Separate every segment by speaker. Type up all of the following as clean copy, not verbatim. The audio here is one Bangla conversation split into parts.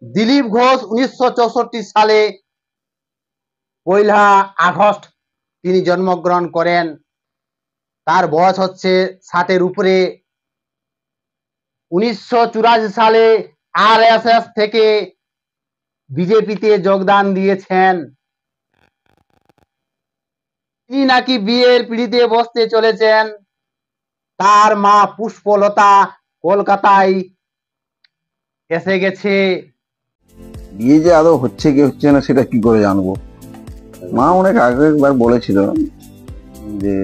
Speaker 1: দিলীপ ঘোষ 1964 সালে 1 আগস্ট তিনি জন্মগ্রহণ করেন। তার বয়স হচ্ছে 60-এর উপরে। 1984 সালে আরএসএস থেকে বিজেপিতে যোগদান দিয়েছেন। তিনি নাকি বিয়ের পিঁড়িতে বসতে চলেছেন। তার মা পুষ্পলতা কলকাতায় এসে গেছে।
Speaker 2: বিয়ে যে আদৌ হচ্ছে কি হচ্ছে না সেটা কি করে জানবো? মা অনেক আগে একবার বলেছিল যে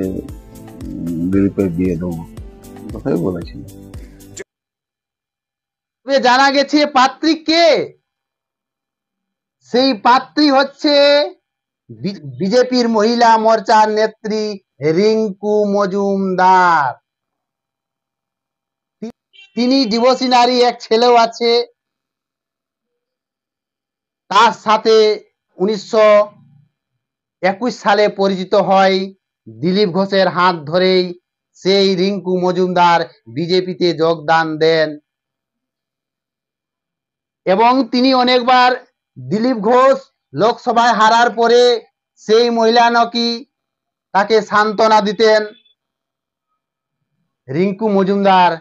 Speaker 2: দিলীপের বিয়ে দেবো, কথাই বলেছিল।
Speaker 1: জানা গেছে পাত্রী কে? সেই পাত্রী হচ্ছে বিজেপির মহিলা মোর্চার নেত্রী রিঙ্কু মজুমদার। তিনি ডিভোর্সি নারী, এক ছেলেও আছে। তার সাথে 1921 সালে পরিচিত হয়। দিলীপ ঘোষের হাত ধরেই সেই রিঙ্কু মজুমদার বিজেপিতে যোগদান দেন এবং তিনি অনেকবার দিলীপ ঘোষ লোকসভায় হারার পরে সেই মহিলা নাকি তাকে সান্ত্বনা দিতেন। রিঙ্কু মজুমদার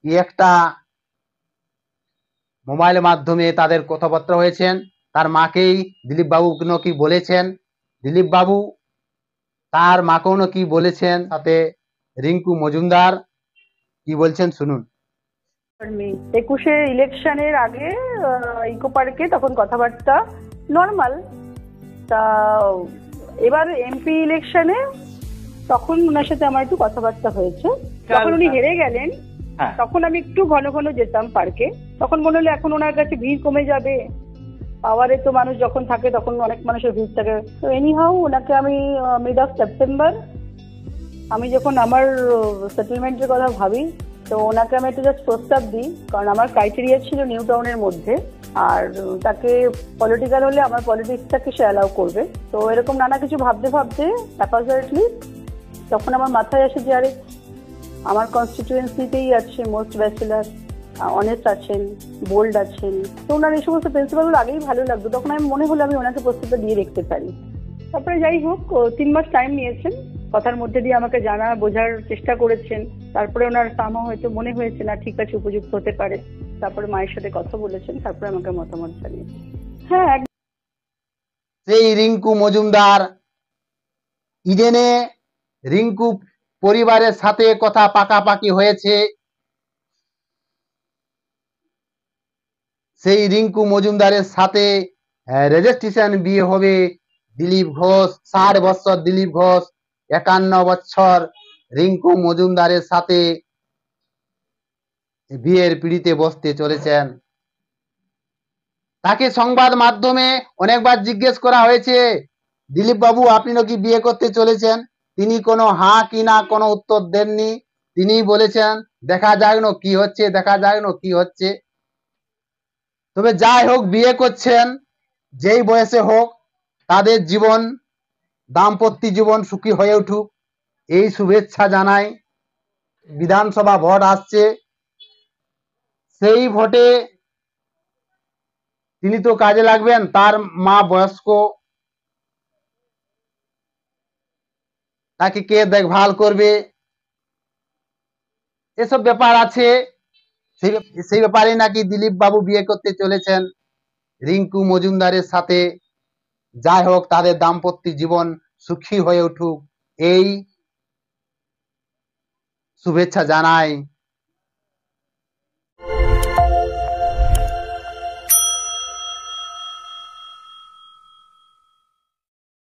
Speaker 1: একটা মোবাইলের মাধ্যমে তাদের কথাবার্তা হয়েছেন। তার মাকেই দিলীপ বাবু নাকি বলেছেন, দিলীপ বাবু তার মাকেও নাকি বলেছেন। সাথে রিঙ্কু মজুমদার কি বলছেন শুনুন।
Speaker 3: 21-এ ইলেকশনের আগে ইকো পার্কে তখন কথাবার্তা নর্মাল। তা এবার এমপি ইলেকশনে তখন ওনার সাথে আমার একটু কথাবার্তা হয়েছে। যখন উনি হেরে গেলেন তখন আমি একটু ঘন ঘন যেতাম পার্কে। তখন মনে হলো এখন ওনার কাছে ভিড় কমে যাবে, পাওয়ারে তো মানুষ যখন থাকে তখন অনেক মানুষের ভিড় থাকে। তো এনিহাউ ওনাকে আমি মিড অফ সেপ্টেম্বর আমি যখন আমার সেটেলমেন্টের কথা ভাবি, তো ওনাকে আমি একটু জাস্ট প্রস্তাব দিই, কারণ আমার ক্রাইটেরিয়া ছিল নিউ টাউনের মধ্যে, আর তাকে পলিটিক্যাল হলে আমার পলিটিক্সটাকে সে অ্যালাউ করবে। তো এরকম নানা কিছু ভাবতে ভাবতে অ্যাপারেটলি তখন আমার মাথায় আসে যে আরে আমার কনস্টিটিউয়েন্সিতেই আছে মোস্ট ব্যাচেলার, অনেস্ট আছেন, বোল্ড আছেন, তো ওনার এই সমস্ত প্রিন্সিপালগুলো আগেই ভালো লাগতো। তখন আমি মনে হলো আমি ওনাকে প্রস্তাবটা দিয়ে দেখতে পারি। তারপরে যাই হোক 3 মাস টাইম নিয়েছেন, কথার মধ্যে দিয়ে আমাকে জানা বোঝার চেষ্টা করেছেন। তারপরে ওনার সামা হয়তো মনে হয়েছে না ঠিক আছে উপযুক্ত হতে পারে। তারপরে মায়ের সাথে কথা বলেছেন, তারপরে আমাকে মতামত জানিয়েছেন। হ্যাঁ,
Speaker 1: সেই রিঙ্কু মজুমদার ইডেনে রিঙ্কু পরিবারের সাথে কথা পাকাপাকি হয়েছে। সেই রিঙ্কু মজুমদারের সাথে রেজিস্ট্রেশন বিয়ে হবে। দিলীপ ঘোষ 60 বছর, দিলীপ ঘোষ 51 বছর রিঙ্কু মজুমদারের সাথে বিয়ের পিঁড়িতে বসতে চলেছেন। তাকে সংবাদ মাধ্যমে অনেকবার জিজ্ঞেস করা হয়েছে, দিলীপ বাবু আপনি নাকি বিয়ে করতে চলেছেন? তিনি কোনো হ্যাঁ কি না কোনো উত্তর দেননি। তিনি বলেছেন দেখা যাক না কি হচ্ছে, দেখা যাক না কি হচ্ছে। তবে যাই হোক, বিয়ে করছেন যেই বয়সে হোক, তাদের জীবন দাম্পত্য জীবন সুখী হয়ে উঠুক এই শুভেচ্ছা জানাই। বিধানসভা ভোট আসছে, সেই ভোটে তিনি তো কাজে লাগবেন। তার মা বয়স্ক, তাকে কে দেখভাল করবে, এসব ব্যাপার আছে। সেই ব্যাপারে নাকি দিলীপ বাবু বিয়ে করতে চলেছেন রিঙ্কু মজুমদারের সাথে। যাই হোক, তাদের দাম্পত্য জীবন সুখী হয়ে উঠুক এই শুভেচ্ছা জানাই।